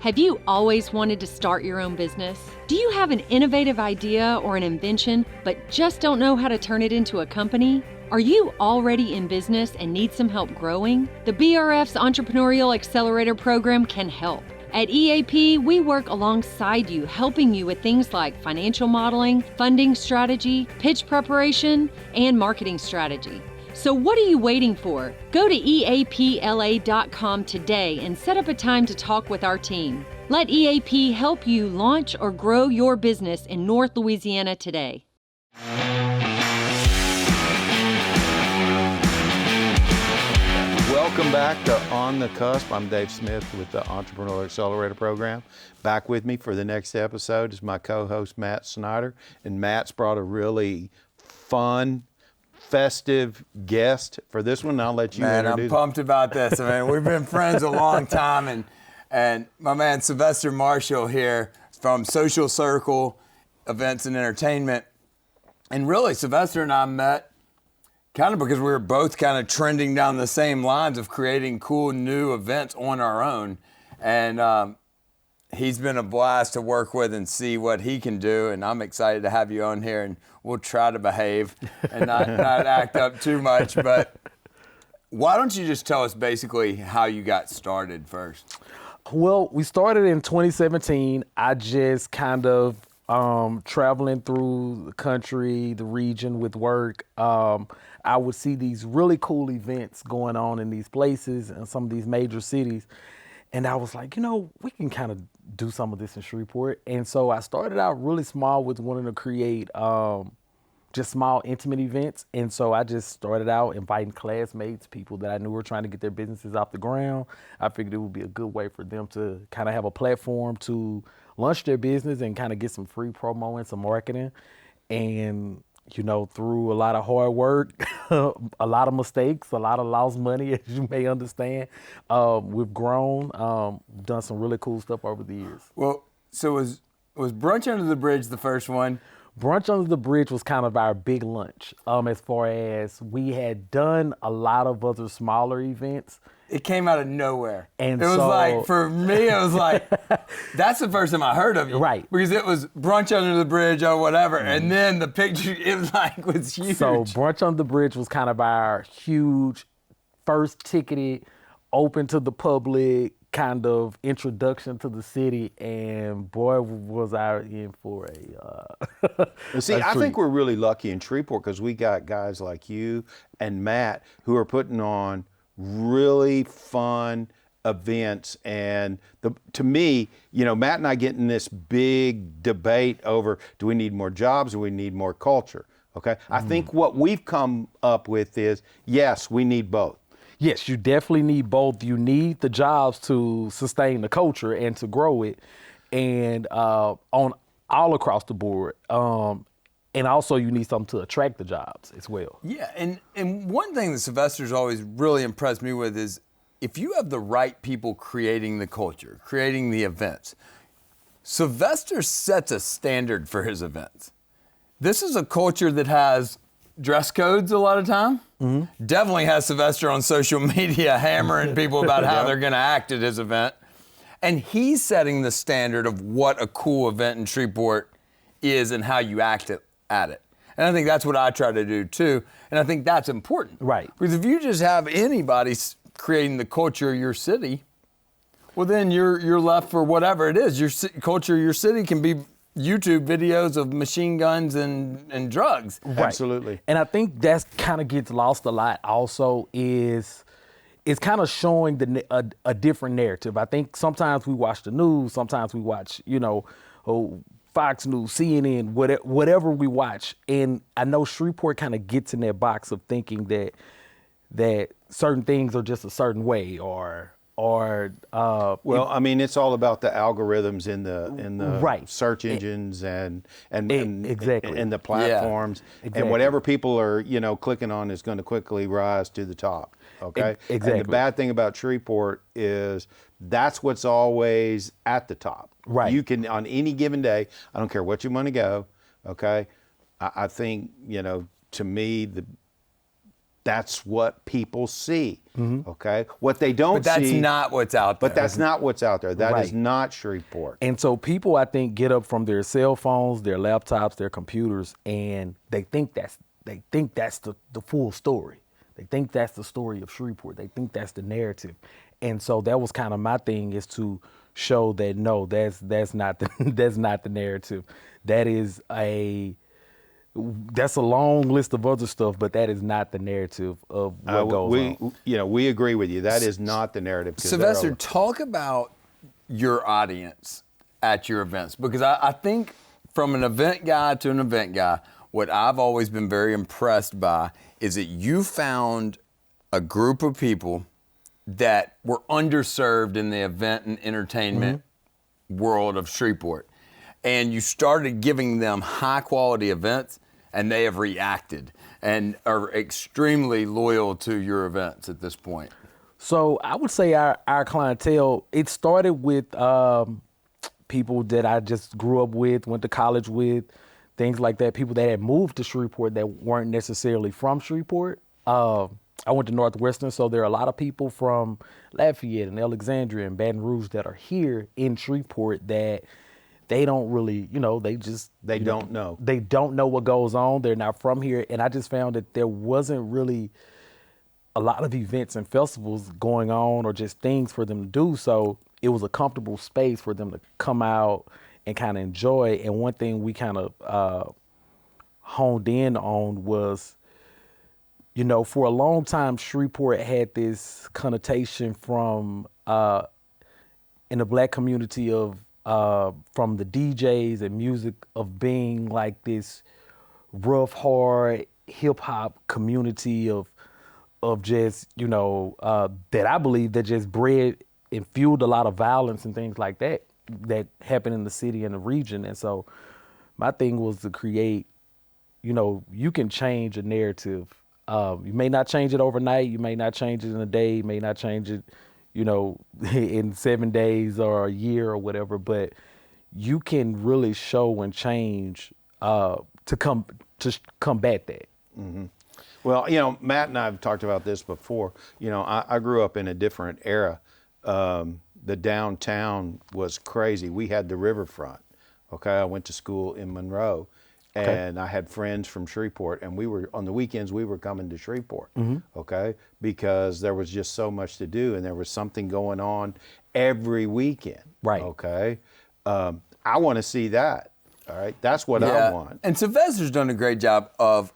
Have you always wanted to start your own business? Do you have an innovative idea or an invention, but just don't know how to turn it into a company? Are you already in business and need some help growing? The BRF's Entrepreneurial Accelerator Program can help. At EAP, we work alongside you, helping you with things like financial modeling, funding strategy, pitch preparation, and marketing strategy. So what are you waiting for? Go to eapla.com today and set up a time to talk with our team. Let EAP help you launch or grow your business in North Louisiana today. Welcome back to On the Cusp. I'm Dave Smith with the Entrepreneurial Accelerator Program. Back with me for the next episode is my co-host Matt Snyder. And Matt's brought a really fun, festive guest for this one. I'll let you introduce. Man, I'm pumped about this. I mean, we've been friends a long time, and my man Sylvester Marshall here from Social Circle Events and Entertainment. And really, Sylvester and I met kind of because we were both kind of trending down the same lines of creating cool new events on our own. And he's been a blast to work with and see what he can do. And I'm excited to have you on here, and we'll try to behave and not act up too much. But why don't you just tell us basically how you got started first? Well, we started in 2017. I just kind of traveling through the country, the region with work. I would see these really cool events going on in these places and some of these major cities. And I was like, we can kind of do some of this in Shreveport. And so I started out really small with wanting to create just small, intimate events. And so I just started out inviting classmates, people that I knew were trying to get their businesses off the ground. I figured it would be a good way for them to kind of have a platform to launch their business and kind of get some free promo and some marketing. And through a lot of hard work, a lot of mistakes, a lot of lost money, as you may understand, we've grown, done some really cool stuff over the years. Well, so was Brunch Under the Bridge the first one? Brunch Under the Bridge was kind of our big lunch, as far as we had done a lot of other smaller events. It came out of nowhere. And it was like, for me, it was like, that's the first time I heard of you. Right. Because it was Brunch Under the Bridge or whatever. Mm-hmm. And then the picture, it was huge. So Brunch Under the Bridge was kind of our huge first ticketed, open to the public kind of introduction to the city. And boy, was I in for a I think we're really lucky in Shreveport because we got guys like you and Matt who are putting on really fun events. And to me, Matt and I get in this big debate over, do we need more jobs or we need more culture? Okay. I think what we've come up with is, yes, we need both. Yes, you definitely need both. You need the jobs to sustain the culture and to grow it, and on all across the board. And also you need something to attract the jobs as well. Yeah, and one thing that Sylvester's always really impressed me with is if you have the right people creating the culture, creating the events, Sylvester sets a standard for his events. This is a culture that has dress codes a lot of time. Mm-hmm. Definitely has Sylvester on social media hammering people about how they're going to act at his event. And he's setting the standard of what a cool event in Shreveport is and how you act at it. And I think that's what I try to do too. And I think that's important. Right. Because if you just have anybody creating the culture of your city, well then you're left for whatever it is. Your culture of your city can be YouTube videos of machine guns and drugs. Right. Absolutely. And I think that's kind of gets lost a lot also is it's kind of showing a different narrative. I think sometimes we watch the news, sometimes we watch, Fox News, CNN, whatever we watch. And I know Shreveport kind of gets in that box of thinking that certain things are just a certain way it's all about the algorithms in the right. search engines and exactly. and the platforms. Yeah, exactly. And whatever people are clicking on is going to quickly rise to the top. Okay. Exactly. And the bad thing about Shreveport is that's what's always at the top. Right. You can on any given day. I don't care what you want to go. Okay. I think to me That's what people see. Okay, what they don't But that's see. not what's out there. But that's not what's out there. That is Right. not Shreveport. And so people, I think, get up from their cell phones, their laptops, their computers, and they think that's the full story. They think that's the story of Shreveport. They think that's the narrative. And so that was kind of my thing, is to show that no, that's not the that's not the narrative. That's a long list of other stuff, but that is not the narrative of what goes on. We agree with you. That is not the narrative. 'Cause Sylvester, talk about your audience at your events, because I think from an event guy to an event guy, what I've always been very impressed by is that you found a group of people that were underserved in the event and entertainment world of Shreveport. And you started giving them high quality events, and they have reacted and are extremely loyal to your events at this point. So I would say our clientele, it started with people that I just grew up with, went to college with, things like that, people that had moved to Shreveport that weren't necessarily from Shreveport. I went to Northwestern, so there are a lot of people from Lafayette and Alexandria and Baton Rouge that are here in Shreveport that they don't really, they don't know. They don't know what goes on. They're not from here. And I just found that there wasn't really a lot of events and festivals going on or just things for them to do. So it was a comfortable space for them to come out and kind of enjoy. And one thing we kind of honed in on was, for a long time, Shreveport had this connotation from in the Black community of from the DJs and music of being like this rough, hard hip hop community of just that I believe that just bred and fueled a lot of violence and things like that happened in the city and the region. And so my thing was to create, you can change a narrative. You may not change it overnight. You may not change it in a day. You may not change it, in 7 days or a year or whatever. But you can really show and change to combat that. Mm-hmm. Well, Matt and I have talked about this before. I grew up in a different era. The downtown was crazy. We had the riverfront. Okay, I went to school in Monroe. And I had friends from Shreveport, and on the weekends, we were coming to Shreveport, okay? Because there was just so much to do, and there was something going on every weekend, right? Okay? I want to see that, all right? That's what I want. And Sylvester's done a great job of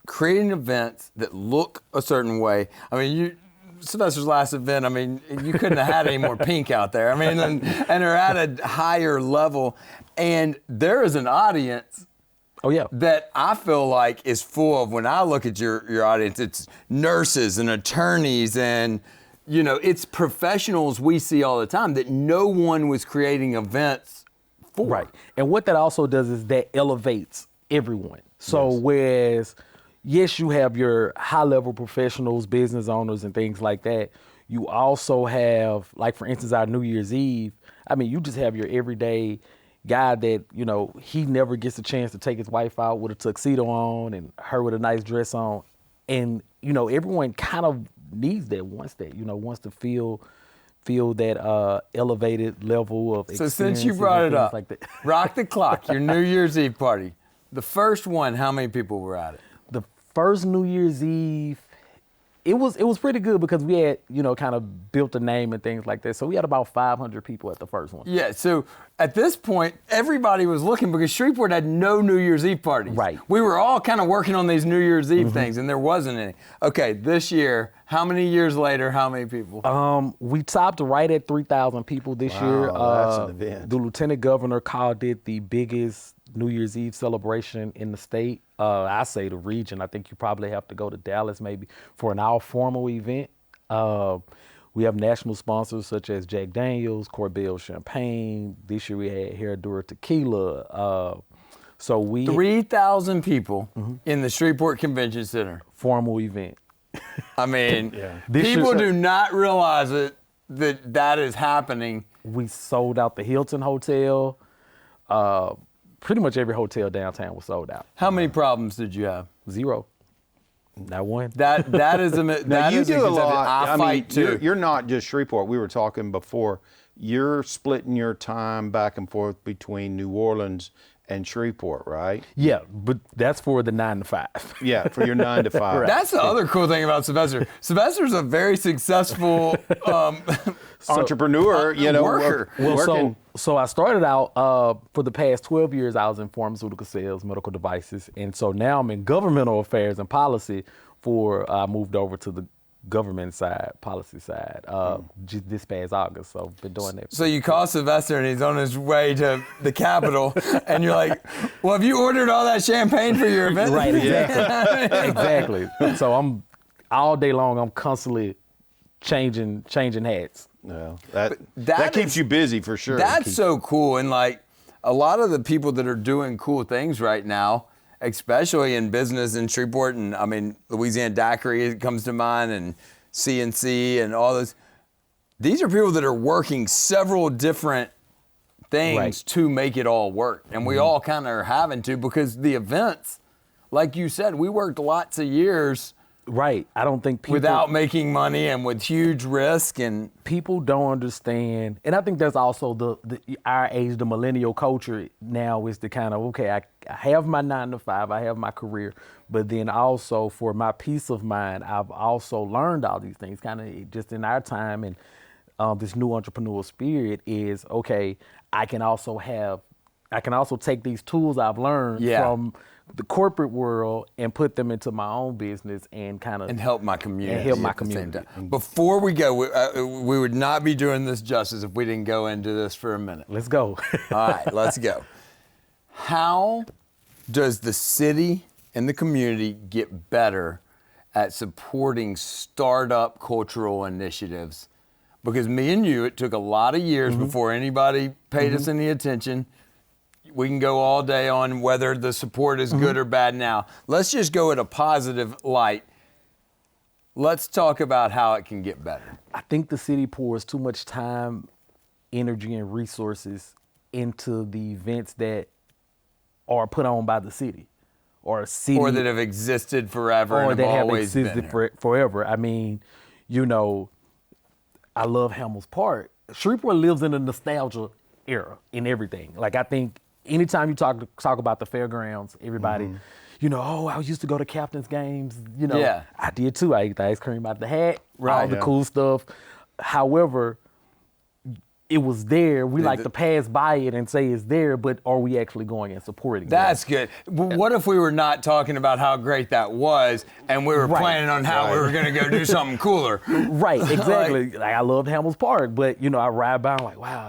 creating events that look a certain way. I mean, Sylvester's last event, you couldn't have had any more pink out there. And they're at a higher level, and there is an audience that I feel like is full of, when I look at your audience, it's nurses and attorneys and, it's professionals we see all the time that no one was creating events for. Right. And what that also does is that elevates everyone. So whereas, yes, you have your high-level professionals, business owners and things like that, you also have, like, for instance, our New Year's Eve, you just have your everyday guy that, he never gets a chance to take his wife out with a tuxedo on and her with a nice dress on. And, everyone kind of needs that, wants to feel that elevated level of experience. So since you brought it up, like that. Rock the Clock, your New Year's Eve party. The first one, how many people were at it? The first New Year's Eve, it was pretty good because we had, kind of built a name and things like that. So we had about 500 people at the first one. Yeah, so at this point, everybody was looking because Shreveport had no New Year's Eve parties. Right. We were all kind of working on these New Year's Eve things, and there wasn't any. Okay, this year, how many years later, how many people? We topped right at 3,000 people this year. That's an event. The lieutenant governor called it the biggest New Year's Eve celebration in the state. I say the region. I think you probably have to go to Dallas maybe for an all-formal event. We have national sponsors such as Jack Daniels, Corbel Champagne. This year we had Herradura Tequila. So we 3,000 people in the Shreveport Convention Center. Formal event. People do not realize that is happening. We sold out the Hilton Hotel. Pretty much every hotel downtown was sold out. How many problems did you have? 0. Not one. That is a Now, that you is a do a conception. lot. I I mean, fight too. you're not just Shreveport. We were talking before. You're splitting your time back and forth between New Orleans and Shreveport, right? Yeah, but that's for the 9 to 5. Yeah, for your 9 to 5. That's the other cool thing about Sylvester. Sylvester's a very successful Entrepreneur, worker. working. So I started out for the past 12 years. I was in pharmaceutical sales, medical devices, and so now I'm in governmental affairs and policy. I moved over to the government side, policy side, just this past August. So I've been doing that. So you call Sylvester and he's on his way to the Capitol, and you're like, "Well, have you ordered all that champagne for your event?" Right, exactly. So I'm all day long. I'm constantly changing hats. Well, that that keeps is- you busy for sure. That's so cool. And like a lot of the people that are doing cool things right now, especially in business in Shreveport, and I mean, Louisiana Daiquiri comes to mind, and CNC and all those. These are people that are working several different things Right. to make it all work. And we all kind of are having to, because the events, like you said, we worked lots of years Right. I don't think people without making money and with huge risk. And people don't understand, and I think that's also the our age, the millennial culture now is the kind of, okay, I have my 9 to 5, I have my career, but then also for my peace of mind, I've also learned all these things kind of just in our time, and this new entrepreneurial spirit is, okay, I can also take these tools I've learned from the corporate world and put them into my own business and kind of and help my community. And help my at the same community. time. Before we go, we would not be doing this justice if we didn't go into this for a minute. Let's go. All right, let's go. How does the city and the community get better at supporting startup cultural initiatives? Because me and you, it took a lot of years before anybody paid us any attention. We can go all day on whether the support is good or bad now. Let's just go at a positive light. Let's talk about how it can get better. I think the city pours too much time, energy, and resources into the events that are put on by the city, or city, Or that have existed forever or and that have have always existed been here. forever. I mean, I love Hamels Park. Shreveport lives in a nostalgia era in everything. Like, I think anytime you talk about the fairgrounds, everybody, oh, I used to go to Captain's games. Yeah. I did too. I ate the ice cream out the hat, all Right. the Yeah. cool stuff. However, it was there. We like to pass by it and say it's there, but are we actually going and supporting it? That's good. But what if we were not talking about how great that was, and we were Right. planning on how we were going to go do something cooler? Right, exactly. like, I loved Hamels Park, but I ride by and like, wow,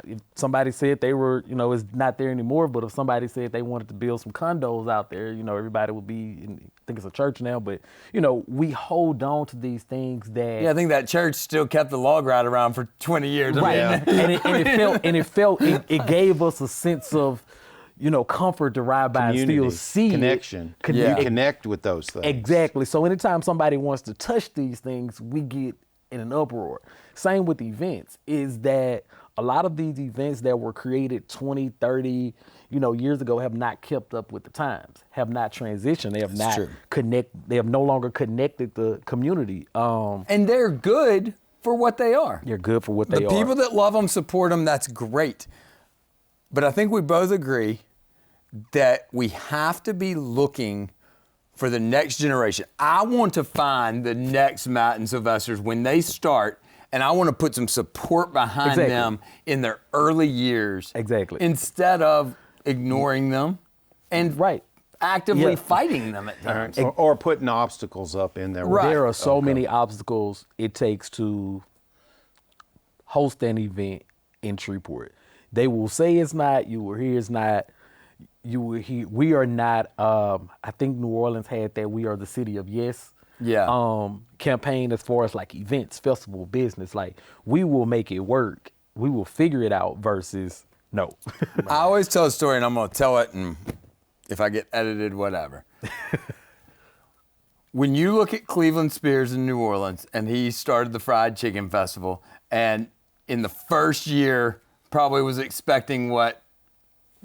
if somebody said they were, it's not there anymore, but if somebody said they wanted to build some condos out there, everybody would be, I think it's a church now, but we hold on to these things that Yeah, I think that church still kept the log ride around for 20 years. I right, mean, it gave us a sense of, comfort to ride by Community, and still see it. connection. Yeah. You connect with those things. Exactly. So anytime somebody wants to touch these things, we get in an uproar. Same with events, is that a lot of these events that were created 20, 30, years ago have not kept up with the times, have not transitioned. They have not true. they have no longer connected the community. and they're good for what they are. They're good for what they The are. people that love them, support them, that's great. But I think we both agree that we have to be looking for the next generation. I want to find the next Matt and Sylvesters when they start, and I want to put some support behind Exactly. them in their early years. Exactly. Instead of ignoring them and Right. actively Yeah. fighting them at times. Or putting obstacles up in there. Right. There are so many obstacles it takes to host an event in Shreveport. They will say it's not, you will hear it's not, you will hear, we are not, I think New Orleans had that We Are the City of Yes campaign as far as like events, festival, business. Like, we will make it work. We will figure it out versus no. I always tell a story, and I'm going to tell it, and if I get edited, whatever. When you look at Cleveland Spears in New Orleans, and he started the Fried Chicken Festival, and in the first year probably was expecting,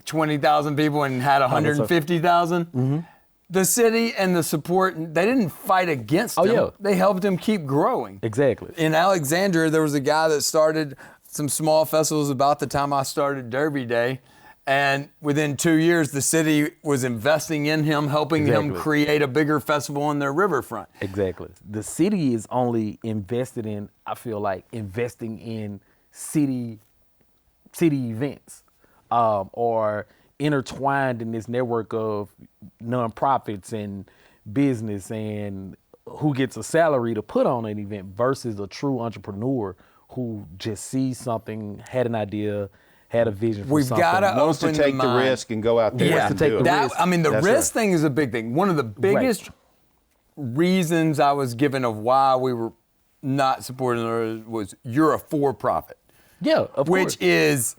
20,000 people and had 150,000? the city and the support, they didn't fight against him. yeah. They helped him keep growing. Exactly. In Alexandria, there was a guy that started some small festivals about the time I started Derby Day. And within 2 years, the city was investing in him, helping him create a bigger festival on their riverfront. Exactly. The city is only invested in, I feel like, investing in city events, or intertwined in this network of nonprofits and business and who gets a salary to put on an event versus a true entrepreneur who just sees something, had an idea, had a vision for We've something. got to Wants to open take the mind. risk and go out there Yeah, and take do the it. risk. I mean, the That's risk right. thing is a big thing. One of the biggest reasons I was given of why we were not supporting it was you're a for-profit. Yeah, of Which course. is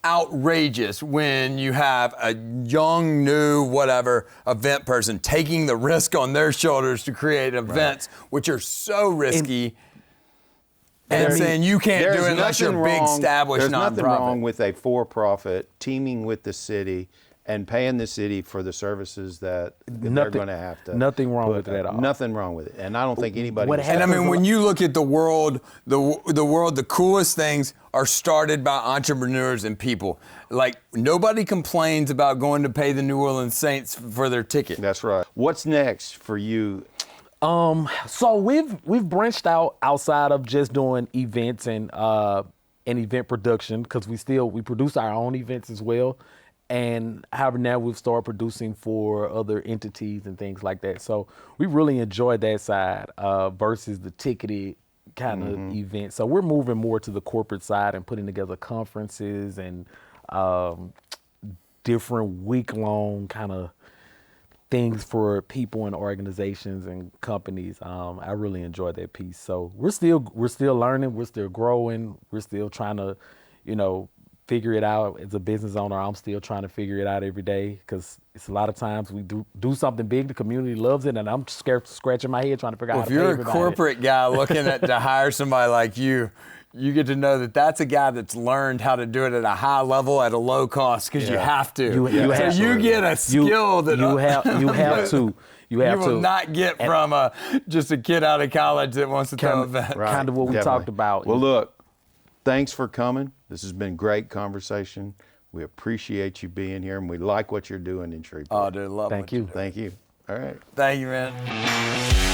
outrageous when you have a young, new, whatever event person taking the risk on their shoulders to create events, which are so risky, and saying you can't do it unless you're a big established There's nonprofit. nothing wrong with a for-profit teaming with the city and paying the city for the services that they're Nothing- going to have to. nothing wrong put with it at up. all. Nothing wrong with it, and I don't think anybody. What was- And I happens mean, a when lot- you look at the world, the coolest things are started by entrepreneurs and people. Like, nobody complains about going to pay the New Orleans Saints for their ticket. That's right. What's next for you? So we've branched out outside of just doing events and event production, because we produce our own events as well. And however, now we've started producing for other entities and things like that. So we really enjoy that side versus the ticketed kind of event. So we're moving more to the corporate side and putting together conferences and different week-long kind of things for people and organizations and companies. I really enjoy that piece. So we're still learning, we're still growing, we're still trying to, figure it out. As a business owner, I'm still trying to figure it out every day, because it's a lot of times we do something big, the community loves it, and I'm scratching my head trying to figure out how If to pay you're a everybody. corporate guy looking to hire somebody like you get to know that that's a guy that's learned how to do it at a high level at a low cost, because you have to. You have so you to. get a skill that you have to. You have will to. not get from just a kid out of college that wants to throw an event. Right. Kind of what we Definitely. talked about. Well, look, thanks for coming. This has been great conversation. We appreciate you being here, and we like what you're doing in Shreveport. Oh, dude, love Thank what you. Thank you. All right. Thank you, man.